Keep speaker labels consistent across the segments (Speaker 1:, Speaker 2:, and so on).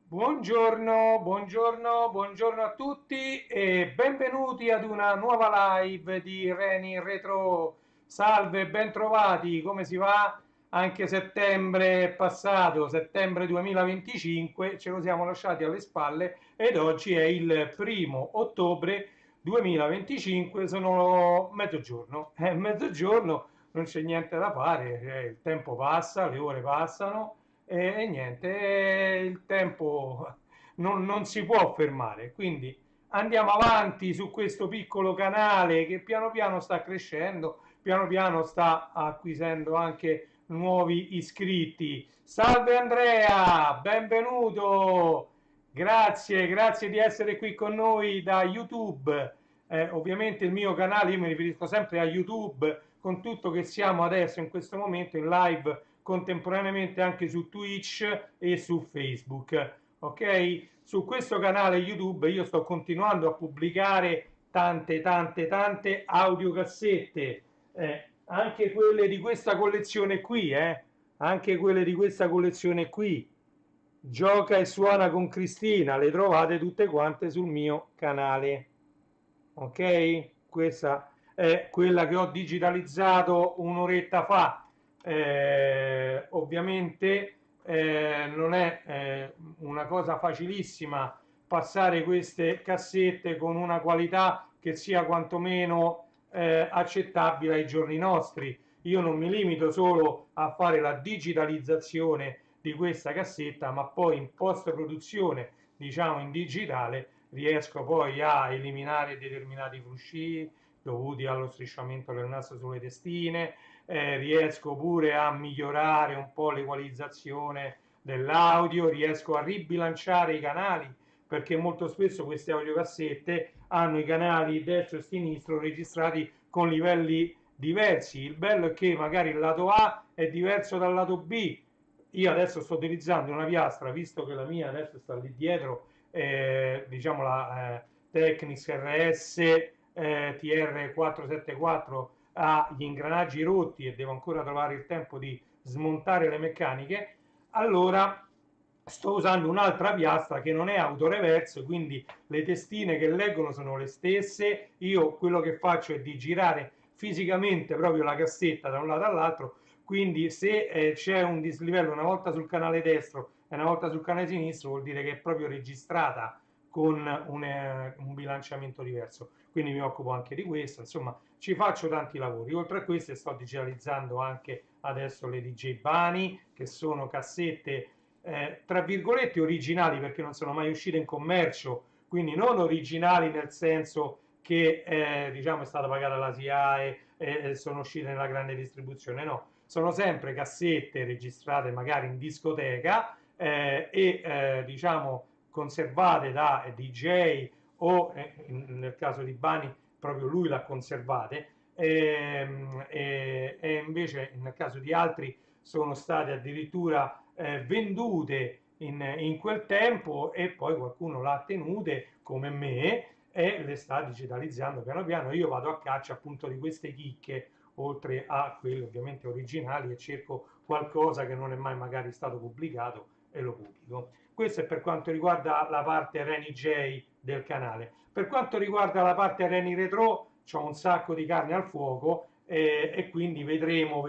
Speaker 1: Buongiorno, buongiorno, buongiorno a tutti e benvenuti ad una nuova live di Reni Retro. Salve, bentrovati, come si va? Anche settembre è passato, settembre 2025, ce lo siamo lasciati alle spalle ed oggi è il 1° ottobre 2025, sono mezzogiorno. Mezzogiorno, non c'è niente da fare, il tempo passa, le ore passano e niente, il tempo non si può fermare, quindi andiamo avanti su questo piccolo canale che piano piano sta crescendo, piano piano sta acquisendo anche nuovi iscritti. Salve Andrea, benvenuto, grazie, grazie di essere qui con noi da YouTube. Ovviamente il mio canale, io mi riferisco sempre a YouTube, con tutto che siamo adesso in questo momento in live contemporaneamente anche su Twitch e su Facebook. Ok? Su questo canale YouTube io sto continuando a pubblicare tante audiocassette, anche quelle di questa collezione qui, anche quelle di questa collezione qui. Gioca e suona con Cristina, le trovate tutte quante sul mio canale. Ok? Questa è quella che ho digitalizzato un'oretta fa. Ovviamente non è una cosa facilissima passare queste cassette con una qualità che sia quantomeno accettabile ai giorni nostri. Io non mi limito solo a fare la digitalizzazione di questa cassetta, ma poi in post produzione, diciamo in digitale, riesco poi a eliminare determinati frusci dovuti allo strisciamento del nastro sulle testine, riesco pure a migliorare un po' l'equalizzazione dell'audio, riesco a ribilanciare i canali perché molto spesso queste audiocassette hanno i canali destro e sinistro registrati con livelli diversi. Il bello è che magari il lato A è diverso dal lato B. Io adesso sto utilizzando una piastra, visto che la mia adesso sta lì dietro, diciamo la Technics RS TR474 ha gli ingranaggi rotti e devo ancora trovare il tempo di smontare le meccaniche, allora sto usando un'altra piastra che non è autoreverso, quindi le testine che leggono sono le stesse. Io quello che faccio è di girare fisicamente proprio la cassetta da un lato all'altro, quindi se c'è un dislivello una volta sul canale destro e una volta sul canale sinistro vuol dire che è proprio registrata con un bilanciamento diverso, quindi mi occupo anche di questo, insomma ci faccio tanti lavori. Oltre a questo sto digitalizzando anche adesso le DJ Bunny, che sono cassette tra virgolette originali perché non sono mai uscite in commercio, quindi non originali nel senso che diciamo è stata pagata la SIAE e sono uscite nella grande distribuzione, no, sono sempre cassette registrate magari in discoteca diciamo conservate da DJ o nel caso di Bani proprio lui l'ha conservate e invece nel caso di altri sono state addirittura vendute in quel tempo e poi qualcuno l'ha tenute come me e le sta digitalizzando piano piano. Io vado a caccia appunto di queste chicche oltre a quelle ovviamente originali e cerco qualcosa che non è mai magari stato pubblicato e lo pubblico. Questo è per quanto riguarda la parte Reni J del canale. Per quanto riguarda la parte Reni Retro, c'ho un sacco di carne al fuoco e quindi vedremo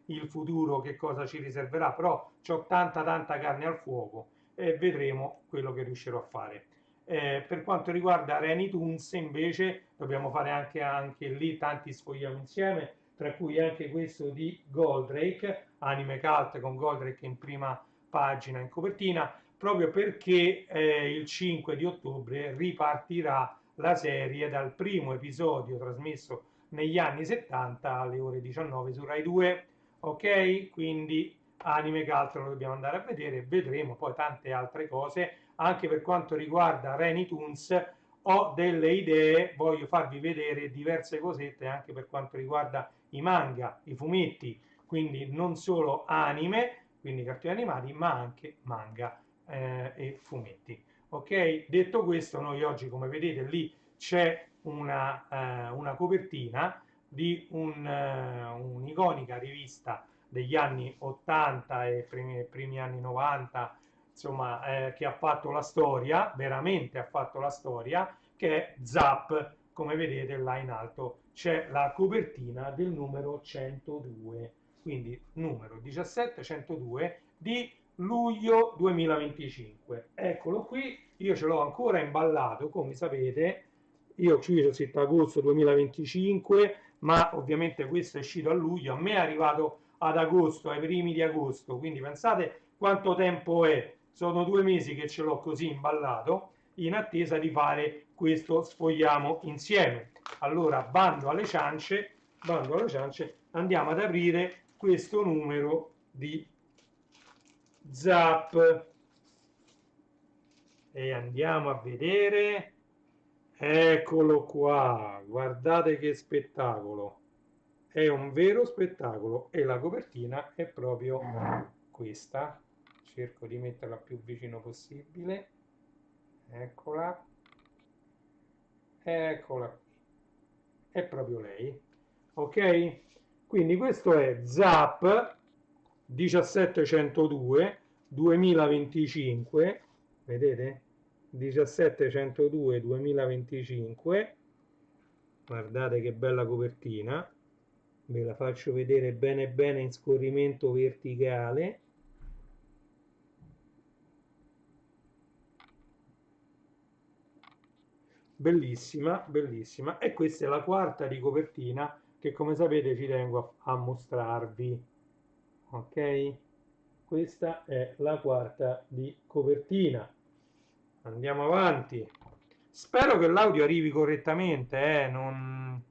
Speaker 1: il futuro che cosa ci riserverà, però c'ho tanta carne al fuoco e vedremo quello che riuscirò a fare. Per quanto riguarda Reni Toons invece dobbiamo fare anche lì tanti sfogliamo insieme, tra cui anche questo di Goldrake, Anime Cult con Goldrake in prima pagina in copertina, proprio perché il 5 di ottobre ripartirà la serie dal primo episodio trasmesso negli anni 70 alle ore 19 su Rai 2. Ok, quindi Anime Cult lo dobbiamo andare a vedere, vedremo poi tante altre cose. Anche per quanto riguarda Reni Toons ho delle idee, voglio farvi vedere diverse cosette anche per quanto riguarda i manga, i fumetti, quindi non solo anime, quindi cartoni animati, ma anche manga e fumetti. Ok, detto questo, noi oggi, come vedete, lì c'è una copertina di un'iconica rivista degli anni 80 e primi anni 90, insomma, che ha fatto la storia, veramente ha fatto la storia, che è Zap. Come vedete là in alto c'è la copertina del numero 102, quindi numero 17102 di luglio 2025. Eccolo qui, io ce l'ho ancora imballato, come sapete, io qui ho scritto agosto 2025, ma ovviamente questo è uscito a luglio, a me è arrivato ad agosto, ai primi di agosto, quindi pensate quanto tempo è, sono 2 mesi che ce l'ho così imballato, in attesa di fare questo sfogliamo insieme. Allora, bando alle ciance, andiamo ad aprire questo numero di Zap e andiamo a vedere. Eccolo qua, guardate che spettacolo, è un vero spettacolo e la copertina è proprio questa. Cerco di metterla più vicino possibile, eccola, eccola qui, è proprio lei. Ok, quindi questo è Zap 1702 2025, vedete, 1702 2025. Guardate che bella copertina, ve la faccio vedere bene bene in scorrimento verticale. Bellissima, bellissima. E questa è la quarta di copertina che, come sapete, ci tengo a mostrarvi. Ok, questa è la quarta di copertina. Andiamo avanti. Spero che l'audio arrivi correttamente, non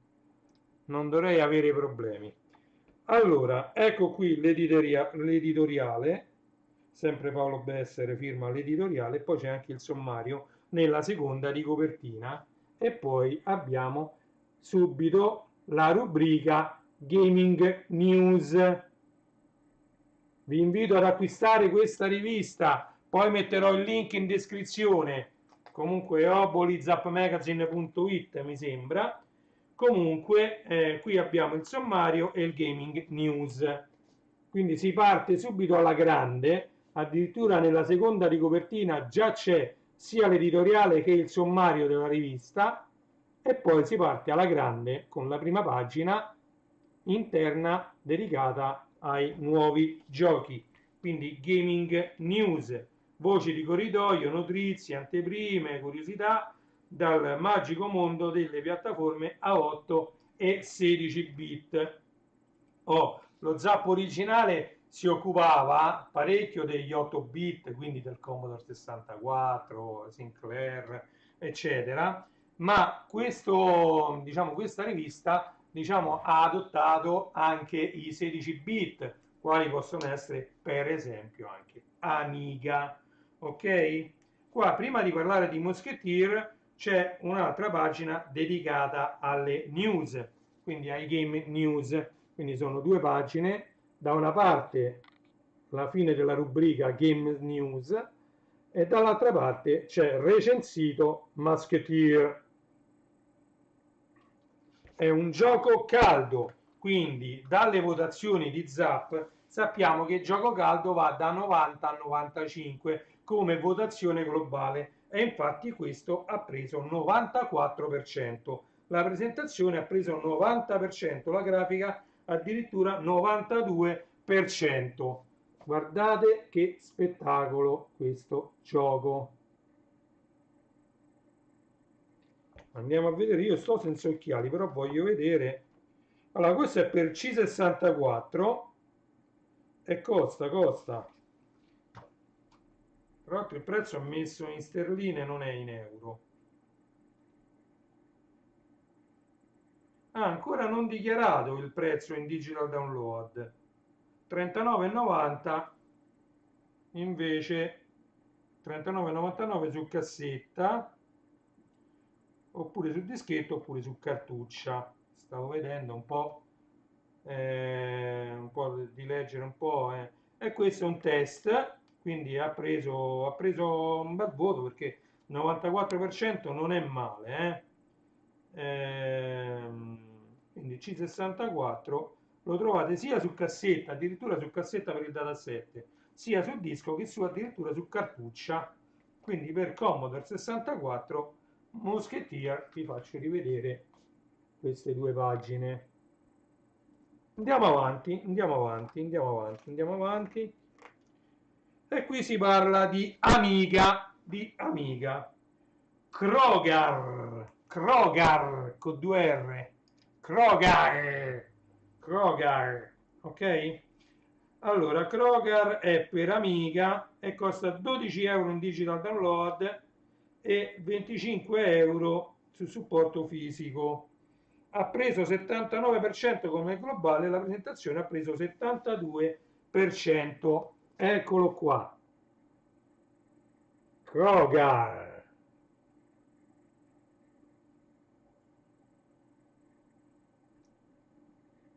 Speaker 1: dovrei avere problemi. Allora, ecco qui l'editoriale, sempre Paolo Bessere firma l'editoriale, e poi c'è anche il sommario nella seconda di copertina, e poi abbiamo subito la rubrica Gaming News. Vi invito ad acquistare questa rivista, poi metterò il link in descrizione, comunque obolizapmagazine.it mi sembra. Comunque qui abbiamo il sommario e il gaming news, quindi si parte subito alla grande, addirittura nella seconda di copertina già c'è sia l'editoriale che il sommario della rivista, e poi si parte alla grande con la prima pagina interna dedicata ai nuovi giochi, quindi gaming news, voci di corridoio, notizie, anteprime, curiosità dal magico mondo delle piattaforme a 8 e 16 bit. Lo Zap originale si occupava parecchio degli 8 bit, quindi del Commodore 64, Sinclair, eccetera, ma diciamo, questa rivista, diciamo, ha adottato anche i 16 bit, quali possono essere per esempio anche Amiga. Ok? Qua, prima di parlare di Musketeer, c'è un'altra pagina dedicata alle news, quindi ai game news, quindi sono 2 pagine, da una parte la fine della rubrica game news e dall'altra parte c'è recensito Musketeer. È un gioco caldo, quindi dalle votazioni di Zap sappiamo che il gioco caldo va da 90 a 95 come votazione globale, e infatti questo ha preso 94%, la presentazione ha preso 90%, la grafica addirittura 92%. Guardate che spettacolo questo gioco. Andiamo a vedere, io sto senza occhiali, però voglio vedere. Allora, questo è per C64 e costa. Tra l'altro il prezzo è messo in sterline, non è in euro. Ah, ancora non dichiarato il prezzo in digital download. 39,90 invece, 39,99 su cassetta, oppure su dischetto, oppure su cartuccia. Stavo vedendo un po' di leggere un po'. E questo è un test, quindi ha preso un bel voto perché il 94% non è male, eh? Quindi C64 lo trovate sia su cassetta, addirittura su cassetta per il dataset, sia su disco che su addirittura su cartuccia. Quindi per Commodore 64 Musketeer vi faccio rivedere queste due pagine. Andiamo avanti, andiamo avanti, andiamo avanti, andiamo avanti. E qui si parla di Amiga, di Amiga. Kroger con due R. Kroger, Kroger, ok? Allora, Kroger è per Amiga e costa 12 euro in digital download e 25 euro su supporto fisico. Ha preso 79% come globale, la presentazione ha preso 72%. Eccolo qua. Kroger.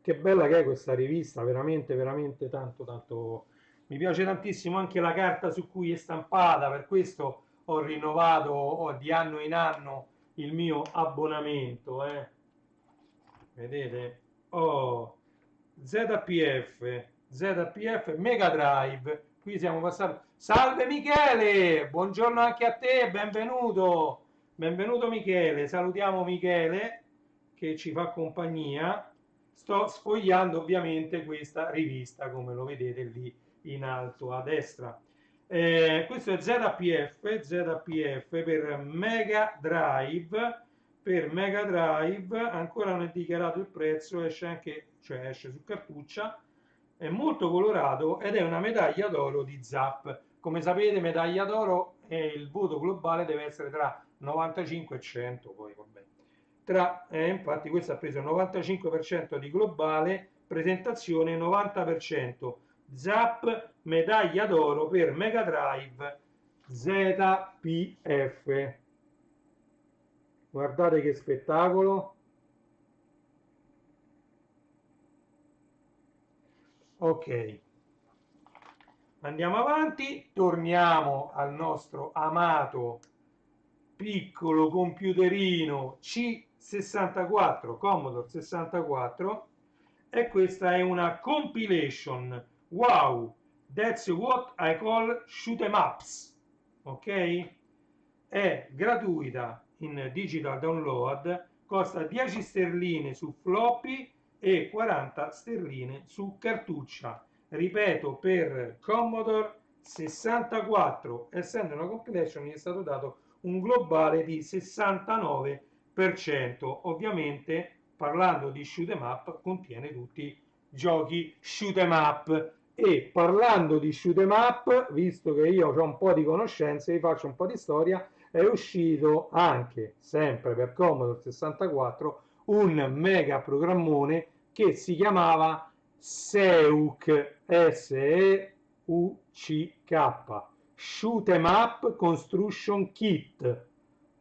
Speaker 1: Che bella che è questa rivista, veramente, veramente tanto, tanto. Mi piace tantissimo anche la carta su cui è stampata, per questo ho rinnovato di anno in anno il mio abbonamento, eh. Vedete? Oh, ZPF Mega Drive. Qui siamo passati. Salve Michele! Buongiorno anche a te, benvenuto. Benvenuto Michele. Salutiamo Michele che ci fa compagnia. Sto sfogliando ovviamente questa rivista, come lo vedete lì in alto a destra. Questo è ZPF per Mega Drive, ancora non è dichiarato il prezzo, esce anche, cioè esce su cartuccia, è molto colorato ed è una medaglia d'oro di Zap. Come sapete, medaglia d'oro e il voto globale deve essere tra 95 e 100, poi vabbè. Infatti questo ha preso il 95% di globale, presentazione 90%. Zap, medaglia d'oro per Mega Drive ZPF. Guardate che spettacolo. Ok, andiamo avanti, torniamo al nostro amato piccolo computerino C64, Commodore 64, e questa è una compilation. Wow, that's what I call shoot 'em ups. Ok? È gratuita in digital download, costa 10 sterline su floppy e 40 sterline su cartuccia. Ripeto, per Commodore 64, essendo una compilation, gli è stato dato un globale di 69%. Ovviamente, parlando di shoot 'em up, contiene tutti giochi shoot 'em up. E parlando di shoot 'em up, visto che io ho un po' di conoscenze, vi faccio un po' di storia, è uscito anche, sempre per Commodore 64, un mega programmone che si chiamava SEUC, SEUCK, Shoot 'em Up Construction Kit.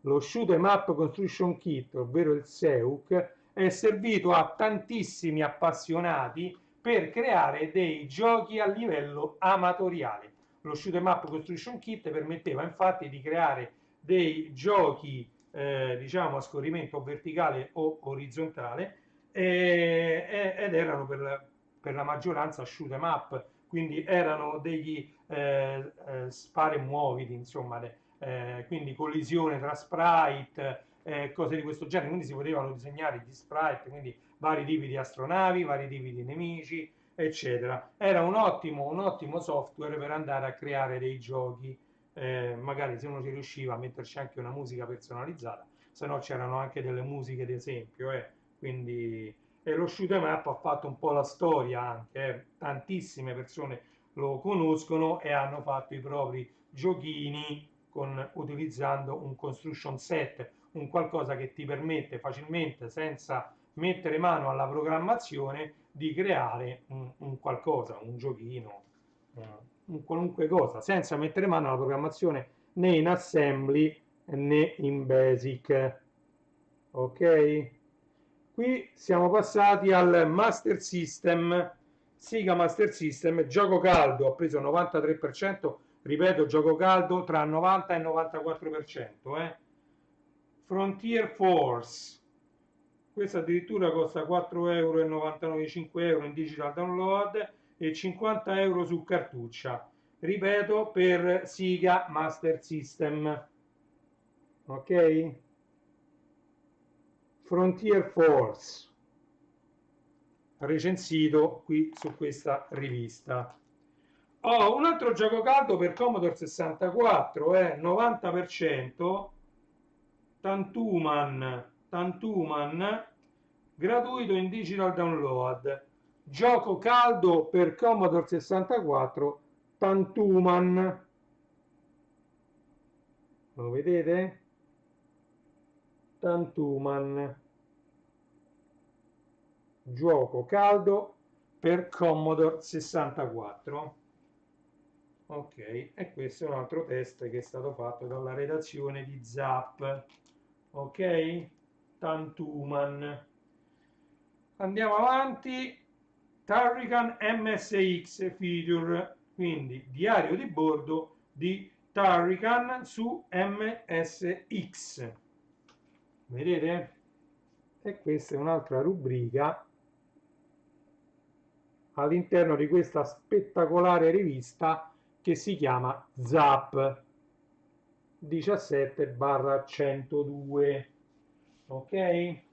Speaker 1: Lo Shoot 'em Up Construction Kit, ovvero il SEUC, è servito a tantissimi appassionati per creare dei giochi a livello amatoriale. Lo Shoot 'em Up Construction Kit permetteva infatti di creare dei giochi diciamo a scorrimento verticale o orizzontale ed erano per la maggioranza shoot 'em up, quindi erano degli spara e muoviti, insomma, quindi collisione tra sprite, cose di questo genere, quindi si potevano disegnare gli sprite, quindi vari tipi di astronavi, vari tipi di nemici, eccetera. Era un ottimo software per andare a creare dei giochi, magari se uno ci riusciva a metterci anche una musica personalizzata, se no c'erano anche delle musiche d'esempio, quindi e lo shoot 'em up ha fatto un po' la storia anche, tantissime persone lo conoscono e hanno fatto i propri giochini utilizzando un construction set, un qualcosa che ti permette facilmente, senza mettere mano alla programmazione, di creare un qualcosa, un giochino, un qualunque cosa, senza mettere mano alla programmazione né in assembly né in basic. Ok? Qui siamo passati al Master System. Sega Master System, gioco caldo, ho preso 93%, ripeto, gioco caldo tra 90 e 94%. Frontier Force, questo addirittura costa 4,99 €, 5 € in digital download e 50 € su cartuccia. Ripeto, per Sega Master System. Ok? Frontier Force, recensito qui su questa rivista. Ho un altro gioco caldo per Commodore 64, 90%, Tantuman, gratuito in digital download. Gioco caldo per Commodore 64, Tantuman. Lo vedete? Tantuman. Gioco caldo per Commodore 64. Ok, e questo è un altro test che è stato fatto dalla redazione di Zap. Ok, Tantuman. Andiamo avanti. Turrican MSX feature, quindi diario di bordo di Turrican su MSX. Vedete? E questa è un'altra rubrica all'interno di questa spettacolare rivista che si chiama Zap 17/102. Ok?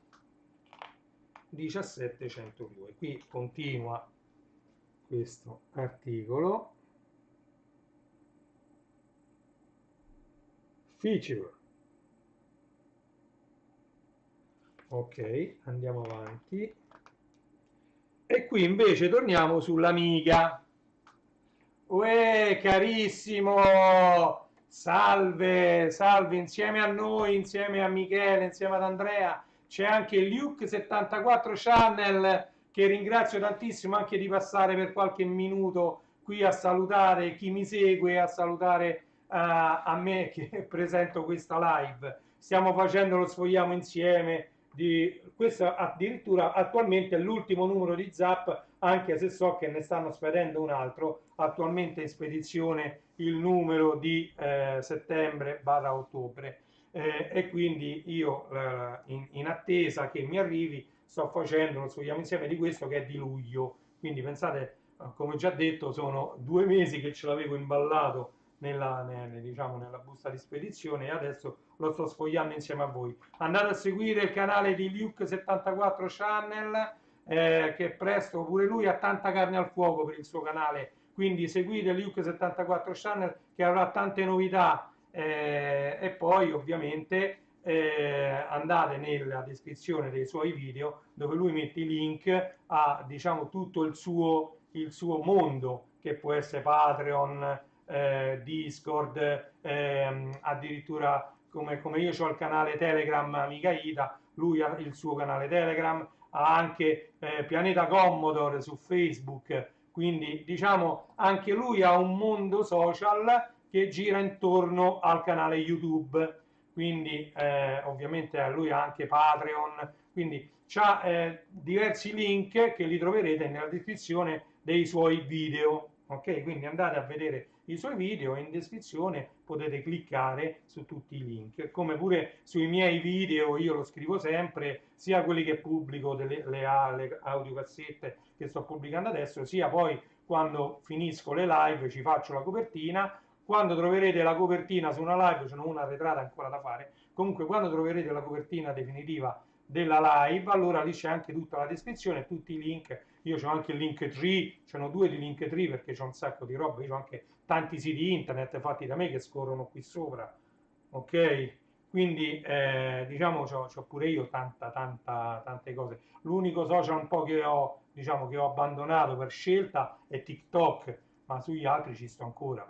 Speaker 1: 17102. Qui continua questo articolo. Feature. Ok, andiamo avanti. E qui invece torniamo sull'Amiga. Uè, carissimo! Salve, salve, insieme a noi, insieme a Michele, insieme ad Andrea, c'è anche Luke 74 Channel, che ringrazio tantissimo anche di passare per qualche minuto qui a salutare chi mi segue, a salutare a me che presento questa live. Stiamo facendo, lo sfogliamo insieme, questo addirittura attualmente è l'ultimo numero di Zap, anche se so che ne stanno spedendo un altro, attualmente in spedizione il numero di settembre/ottobre, e quindi io in attesa che mi arrivi sto facendo, lo sfogliamo insieme, di questo che è di luglio, quindi pensate, come già detto, sono 2 mesi che ce l'avevo imballato diciamo, nella busta di spedizione, e adesso lo sto sfogliando insieme a voi. Andate a seguire il canale di Luke 74 Channel, che presto pure lui ha tanta carne al fuoco per il suo canale, quindi seguite Luke 74 Channel che avrà tante novità, e poi ovviamente andate nella descrizione dei suoi video dove lui mette i link a, diciamo, tutto il suo mondo, che può essere Patreon, Discord, addirittura come io ho il canale Telegram Amiga Ida, lui ha il suo canale Telegram, ha anche Pianeta Commodore su Facebook, quindi diciamo anche lui ha un mondo social che gira intorno al canale YouTube, quindi ovviamente lui ha anche Patreon, quindi c'ha diversi link che li troverete nella descrizione dei suoi video. Ok, quindi andate a vedere i suoi video e in descrizione potete cliccare su tutti i link, come pure sui miei video io lo scrivo sempre, sia quelli che pubblico le audiocassette che sto pubblicando adesso, sia poi quando finisco le live ci faccio la copertina. Quando troverete la copertina su una live, ce n'è una arretrata ancora da fare, comunque quando troverete la copertina definitiva della live, allora lì c'è anche tutta la descrizione, tutti i link. Io ho anche il Linktree, ce n'ho 2 di Linktree perché c'è un sacco di roba, io ho anche tanti siti internet fatti da me che scorrono qui sopra, ok? Quindi diciamo c'ho pure io tante cose. L'unico social un po' che ho, diciamo, che ho abbandonato per scelta è TikTok, ma sugli altri ci sto ancora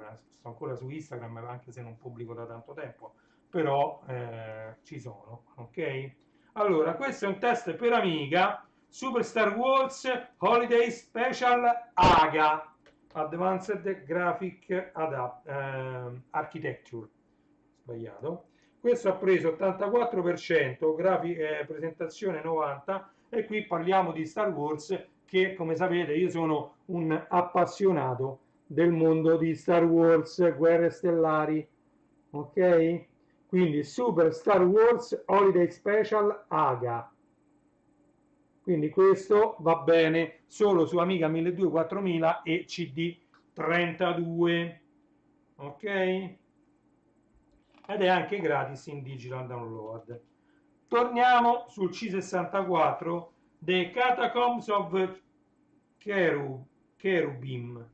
Speaker 1: su Instagram, anche se non pubblico da tanto tempo, però ci sono, ok? Allora, questo è un test per Amiga, Super Star Wars Holiday Special AGA, Advanced Graphic Architecture, sbagliato. Questo ha preso 84%, presentazione 90%, e qui parliamo di Star Wars che come sapete io sono un appassionato del mondo di Star Wars, Guerre Stellari, ok? Quindi Super Star Wars Holiday Special AGA. Quindi questo va bene solo su Amiga 1200 4000 e CD 32, ok? Ed è anche gratis in digital download. Torniamo sul C64 The Catacombs of Cherubim.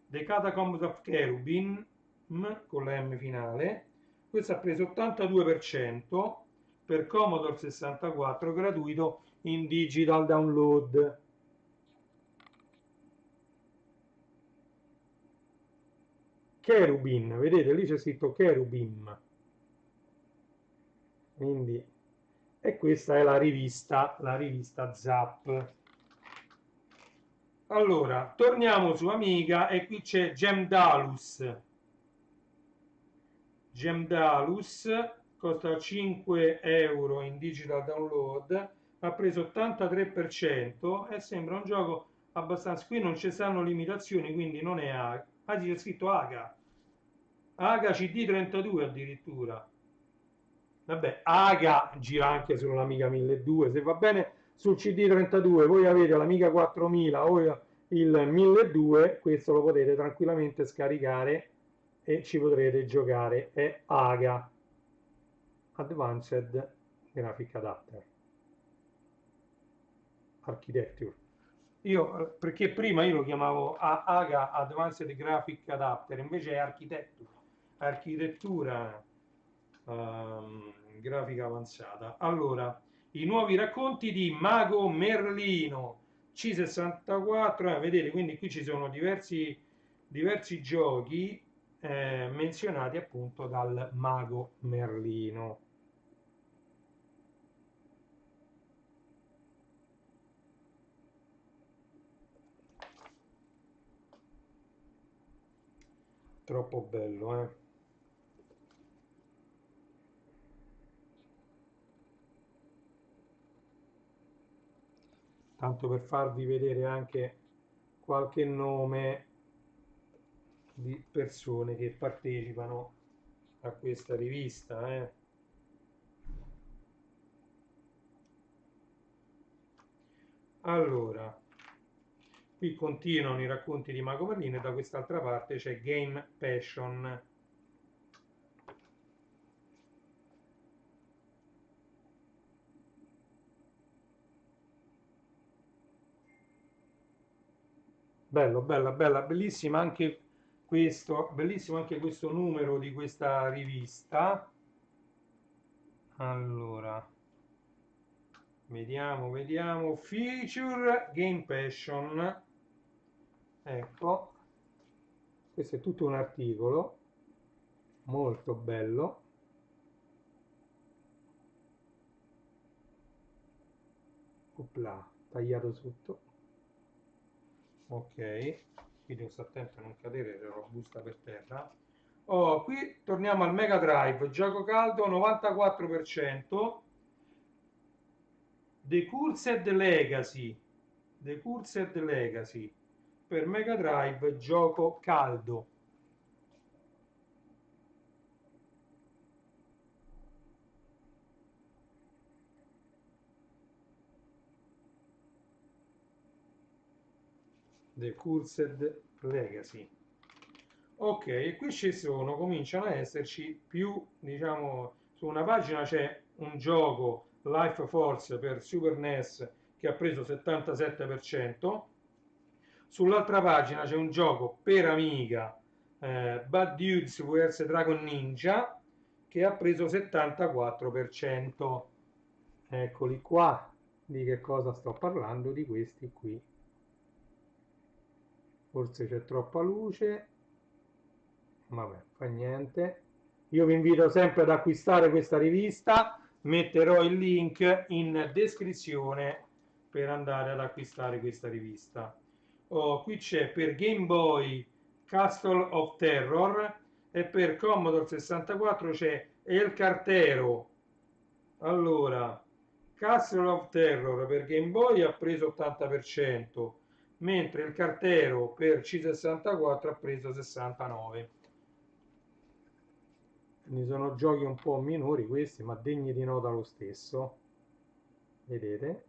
Speaker 1: The Catacombs of Cherubim con la M finale. Questo ha preso 82% per Commodore 64 gratuito in digital download. Cherubim, vedete lì c'è scritto Cherubim. Quindi, e questa è la rivista Zap. Allora, torniamo su Amiga e qui c'è Gemdalus. Gemdalus costa 5 euro in digital download, ha preso 83% e sembra un gioco abbastanza... Qui non ci stanno limitazioni, quindi non è AGA. Ah, c'è scritto AGA. AGA CD32 addirittura. Vabbè, AGA gira anche sull'Amiga 1200, se va bene sul CD32 voi avete l'Amiga 4000 o il 1200, questo lo potete tranquillamente scaricare e ci potrete giocare. È AGA, Advanced Graphic Adapter Architecture. Io, perché prima io lo chiamavo AGA Advanced Graphic Adapter, invece è Architecture, architettura grafica avanzata. Allora, i nuovi racconti di Mago Merlino C64, vedete, quindi qui ci sono diversi giochi menzionati appunto dal Mago Merlino. Troppo bello, eh? Tanto per farvi vedere anche qualche nome di persone che partecipano a questa rivista, eh. Allora, qui continuano i racconti di Mago Merlino e da quest'altra parte c'è Game Passion. Bello, bella, bella, bellissimo anche questo numero di questa rivista. Allora, vediamo, Feature Game Passion. Ecco, questo è tutto un articolo, molto bello. Opla, tagliato sotto. Ok, quindi sto attento a non cadere se lo busta per terra. Oh, qui torniamo al Mega Drive, gioco caldo 94%. The Cursed Legacy, The Cursed Legacy per Mega Drive, gioco caldo. The Cursed Legacy. Ok, e qui cominciano a esserci più, diciamo, su una pagina c'è un gioco Life Force per Super NES che ha preso 77%, sull'altra pagina c'è un gioco per Amiga, Bad Dudes vs Dragon Ninja, che ha preso 74%. Eccoli qua, di che cosa sto parlando, di questi qui. Forse c'è troppa luce, vabbè, fa niente. Io vi invito sempre ad acquistare questa rivista, metterò il link in descrizione per andare ad acquistare questa rivista. Oh, qui c'è per Game Boy Castle of Terror e per Commodore 64 c'è El Cartero. Allora, Castle of Terror per Game Boy ha preso 80%, mentre il cartero per C64 ha preso 69%. Quindi sono giochi un po' minori questi, ma degni di nota lo stesso. Vedete?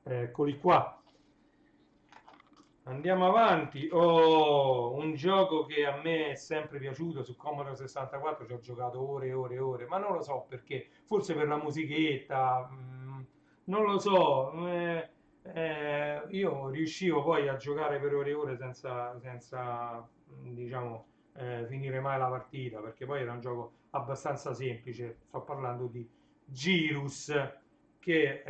Speaker 1: Eccoli qua. Andiamo avanti. Oh, un gioco che a me è sempre piaciuto su Commodore 64, ci ho giocato ore e ore e ore, ma non lo so perché, forse per la musichetta, non lo so. Io riuscivo poi a giocare per ore e ore senza, diciamo, finire mai la partita, perché poi era un gioco abbastanza semplice. Sto parlando di Girus, che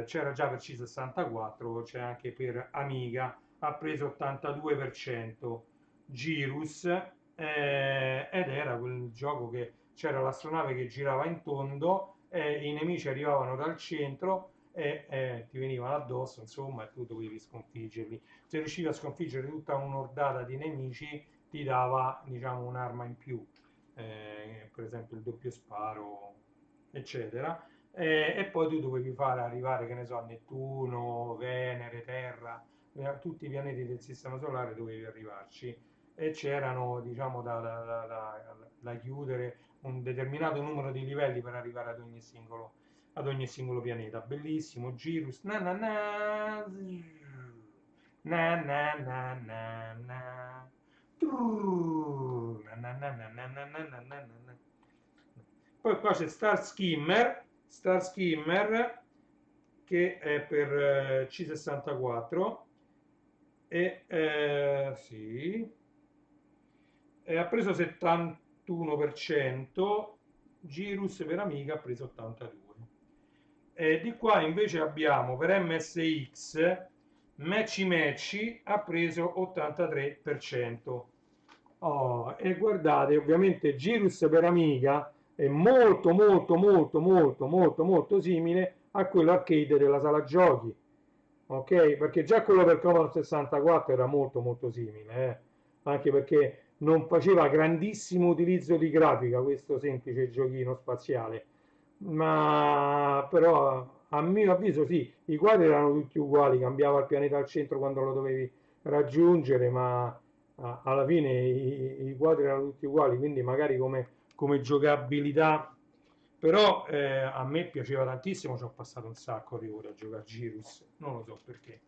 Speaker 1: c'era già per C64, c'è anche per Amiga, ha preso 82%. Girus, ed era quel gioco che c'era l'astronave che girava in tondo e i nemici arrivavano dal centro e ti venivano addosso, insomma, e tu dovevi sconfiggerli. Se riuscivi a sconfiggere tutta un'ordata di nemici, ti dava, diciamo, un'arma in più, per esempio il doppio sparo, eccetera. E poi tu dovevi fare arrivare, che ne so, Nettuno, Venere, Terra, tutti i pianeti del Sistema Solare dovevi arrivarci e c'erano, diciamo, da chiudere un determinato numero di livelli per arrivare ad ogni singolo pianeta. Bellissimo, Girus, na na na, na na na na na, na na na na na na na na na. Poi qua c'è Star Skimmer che è per C64 e sì, e ha preso 71%, Girus per Amiga ha preso 82%. E di qua invece abbiamo per MSX Matchy Matchy ha preso 83%. Oh, e guardate, ovviamente Girus per Amiga è molto molto molto molto molto molto simile a quello arcade della sala giochi, ok? Perché già quello per Commodore 64 era molto molto simile, anche perché non faceva grandissimo utilizzo di grafica questo semplice giochino spaziale, ma però a mio avviso sì, i quadri erano tutti uguali, cambiava il pianeta al centro quando lo dovevi raggiungere, ma alla fine i quadri erano tutti uguali, quindi magari come giocabilità, però a me piaceva tantissimo, ci ho passato un sacco di ore a giocare a Girus, non lo so perché.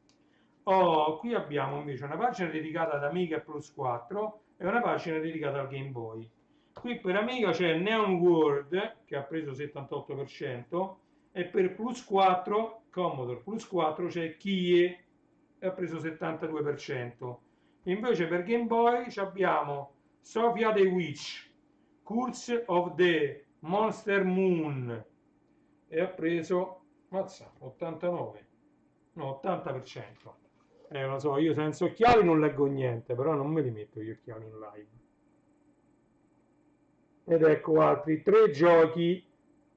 Speaker 1: Oh, qui abbiamo invece una pagina dedicata ad Amiga e Plus 4 e una pagina dedicata al Game Boy. Qui per Amiga c'è Neon World che ha preso 78% e per Plus 4, Commodore Plus 4 c'è Kie e ha preso 72%. Invece per Game Boy abbiamo Sophia the Witch, Curse of the Monster Moon e ha preso, mazza, 89, no, 80%. Lo so, io senza occhiali non leggo niente, però non me li metto gli occhiali in live. Ed ecco altri tre giochi,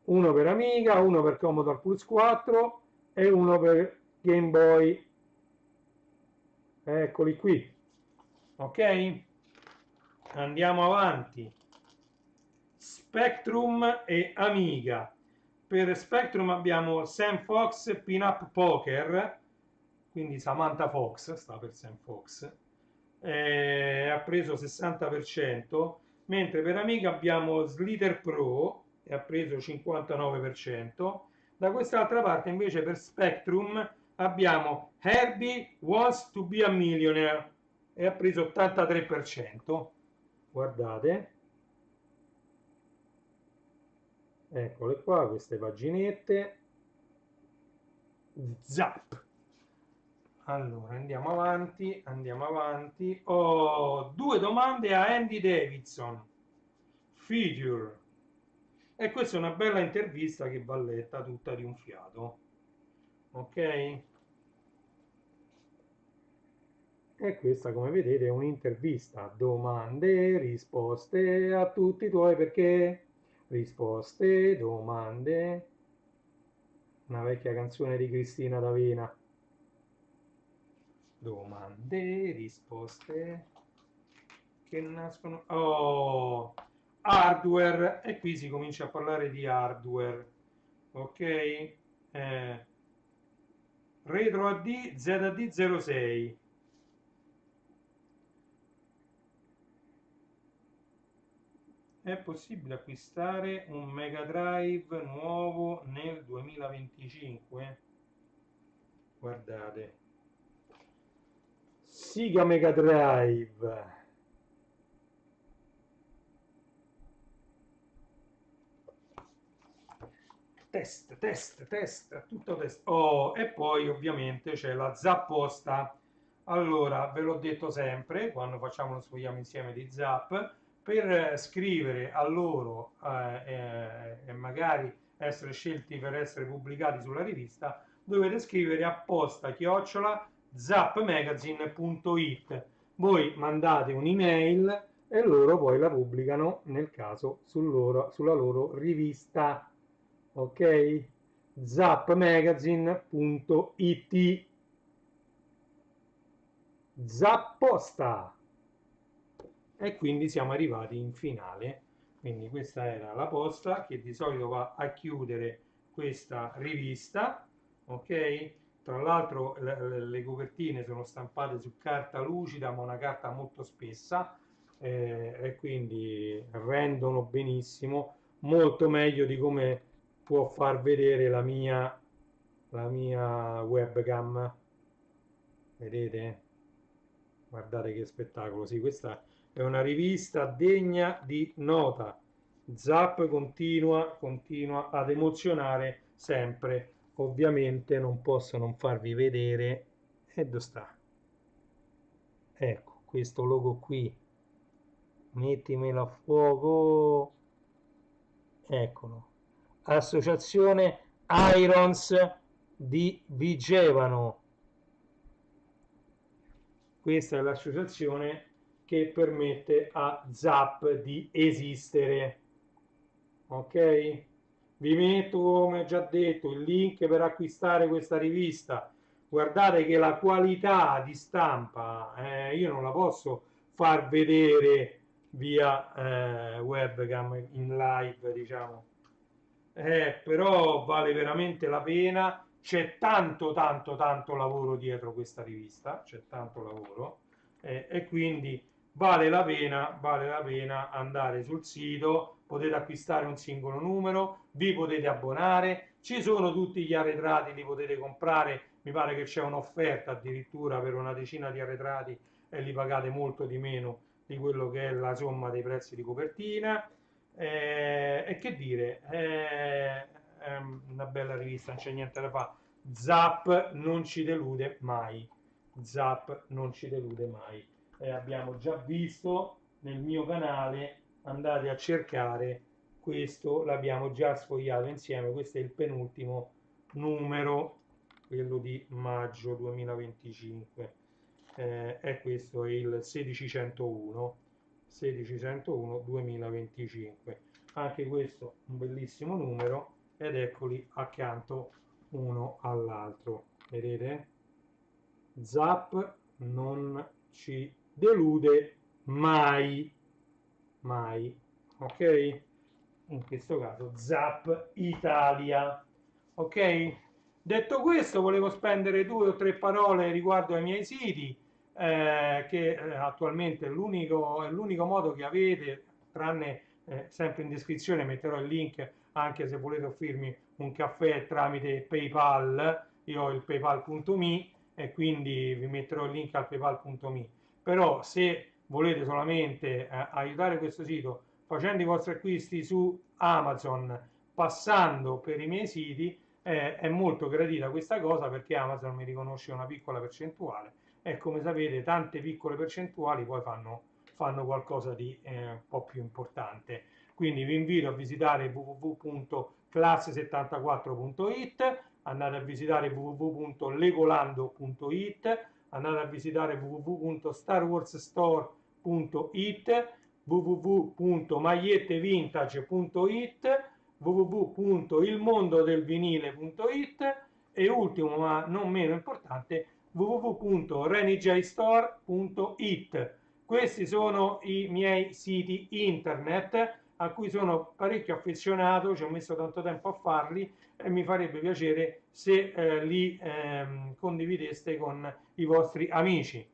Speaker 1: uno per Amiga, uno per Commodore Plus 4 e uno per Game Boy. Eccoli qui. Ok? Andiamo avanti. Spectrum e Amiga. Per Spectrum abbiamo Sam Fox Pin-Up Poker, quindi Samantha Fox, sta per Sam Fox, ha preso 60%, mentre per Amiga abbiamo Slither Pro e ha preso 59%. Da quest'altra parte invece per Spectrum abbiamo Herbie Wants to be a Millionaire e ha preso 83%. Guardate. Eccole qua, queste paginette. Zap! Allora, andiamo avanti, andiamo avanti. Ho due domande a Andy Davidson. Feature. E questa è una bella intervista che va letta tutta di un fiato. Ok? E questa, come vedete, è un'intervista. Domande, risposte a tutti i tuoi perché. Risposte, domande. Una vecchia canzone di Cristina D'Avena. Domande, risposte che nascono. Oh, hardware, e qui si comincia a parlare di hardware. Ok, Retro AD ZD06. È possibile acquistare un Mega Drive nuovo nel 2025? Guardate, Sega Mega Drive. Test, tutto test. Oh, e poi ovviamente c'è la zapposta. Allora, ve l'ho detto sempre, quando facciamo lo sfogliamo insieme di Zap, per scrivere a loro e magari essere scelti per essere pubblicati sulla rivista, dovete scrivere apposta chiocciola zapmagazine.it. Voi mandate un'email e loro poi la pubblicano nel caso sulla loro rivista. Ok? Zapmagazine.it. Zapposta. E quindi siamo arrivati in finale. Quindi questa era la posta che di solito va a chiudere questa rivista. Ok? Tra l'altro le copertine sono stampate su carta lucida, ma una carta molto spessa, e quindi rendono benissimo, molto meglio di come può far vedere la mia webcam. Vedete? Guardate che spettacolo. Sì, questa è una rivista degna di nota. Zap continua ad emozionare sempre. Ovviamente non posso non farvi vedere. E dove sta? Ecco, questo logo qui. Mettimelo a fuoco. Eccolo. Associazione Irons di Vigevano. Questa è l'associazione che permette a Zap di esistere. Ok? Vi metto, come già detto, il link per acquistare questa rivista. Guardate che la qualità di stampa, io non la posso far vedere via webcam in live, diciamo. Però vale veramente la pena. C'è tanto lavoro dietro questa rivista, c'è tanto lavoro, e quindi vale la pena andare sul sito. Potete acquistare un singolo numero, vi potete abbonare, ci sono tutti gli arretrati, li potete comprare. Mi pare che c'è un'offerta addirittura per una decina di arretrati e li pagate molto di meno di quello che è la somma dei prezzi di copertina. E che dire, è una bella rivista, non c'è niente da fare. Zap non ci delude mai. Zap non ci delude mai. Abbiamo già visto nel mio canale, andate a cercare questo, l'abbiamo già sfogliato insieme. Questo è il penultimo numero, quello di maggio 2025. E questo è il 1601 2025. Anche questo un bellissimo numero, ed eccoli accanto uno all'altro. Vedete? Zap non ci delude mai, mai. Ok? In questo caso Zap Italia. Ok? Detto questo, volevo spendere 2 o 3 parole riguardo ai miei siti, che attualmente è l'unico modo che avete, tranne sempre in descrizione metterò il link, anche se volete offrirmi un caffè tramite PayPal. Io ho il paypal.me e quindi vi metterò il link al paypal.me. Però se volete solamente aiutare questo sito facendo i vostri acquisti su Amazon, passando per i miei siti, è molto gradita questa cosa, perché Amazon mi riconosce una piccola percentuale, e come sapete tante piccole percentuali poi fanno qualcosa di un po' più importante. Quindi vi invito a visitare www.classe74.it, andate a visitare www.legolando.it, andate a visitare www.starwarsstore.it, www.magliettevintage.it, www.ilmondodelvinile.it e ultimo ma non meno importante www.renijstore.it. Questi sono i miei siti internet. a cui sono parecchio affezionato, ci ho messo tanto tempo a farli e mi farebbe piacere se li condivideste con i vostri amici.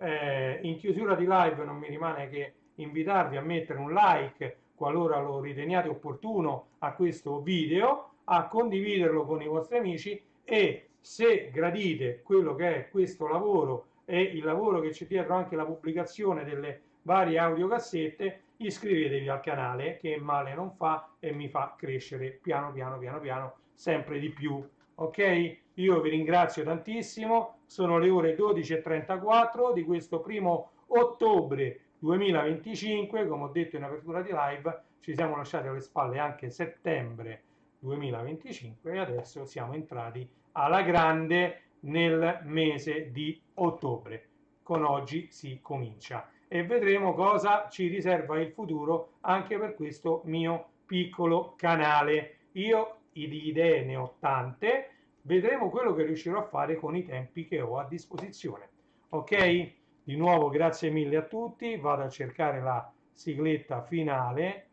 Speaker 1: In chiusura di live non mi rimane che invitarvi a mettere un like qualora lo riteniate opportuno a questo video, a condividerlo con i vostri amici e se gradite quello che è questo lavoro e il lavoro che c'è dietro anche la pubblicazione delle varie audiocassette, iscrivetevi al canale che male non fa e mi fa crescere piano piano sempre di più. Ok? Io vi ringrazio tantissimo, sono le ore 12:34 di questo 1° ottobre 2025, come ho detto in apertura di live, ci siamo lasciati alle spalle anche settembre 2025 e adesso siamo entrati alla grande nel mese di ottobre. Con oggi si comincia e vedremo cosa ci riserva il futuro anche per questo mio piccolo canale. Io di idee ne ho tante, vedremo quello che riuscirò a fare con i tempi che ho a disposizione. Ok? Di nuovo grazie mille a tutti, vado a cercare la sigletta finale,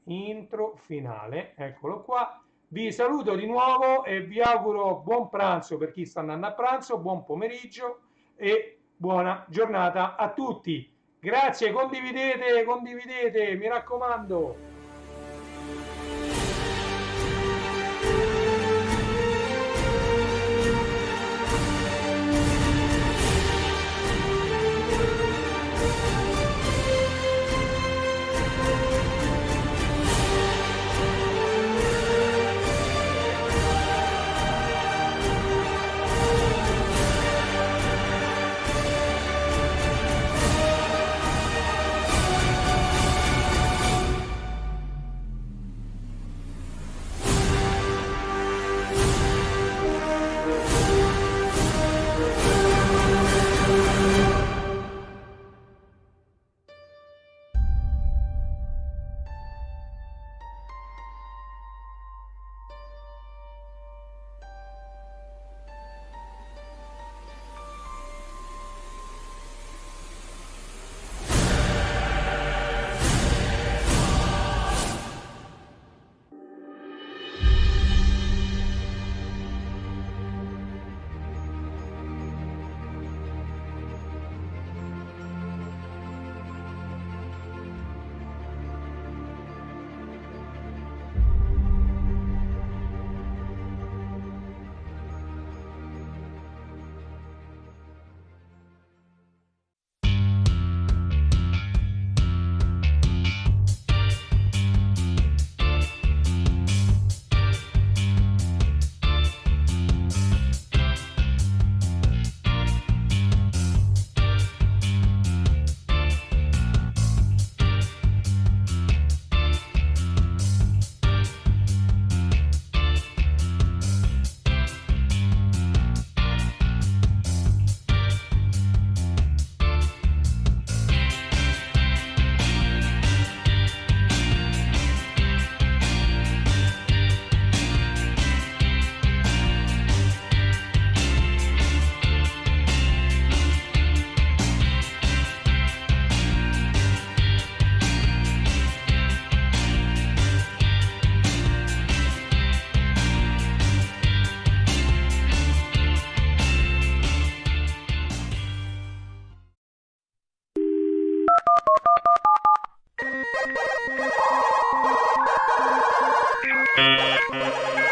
Speaker 1: intro finale, eccolo qua. Vi saluto di nuovo e vi auguro buon pranzo per chi sta andando a pranzo, buon pomeriggio e buona giornata a tutti. Grazie, condividete, mi raccomando.
Speaker 2: Thank you.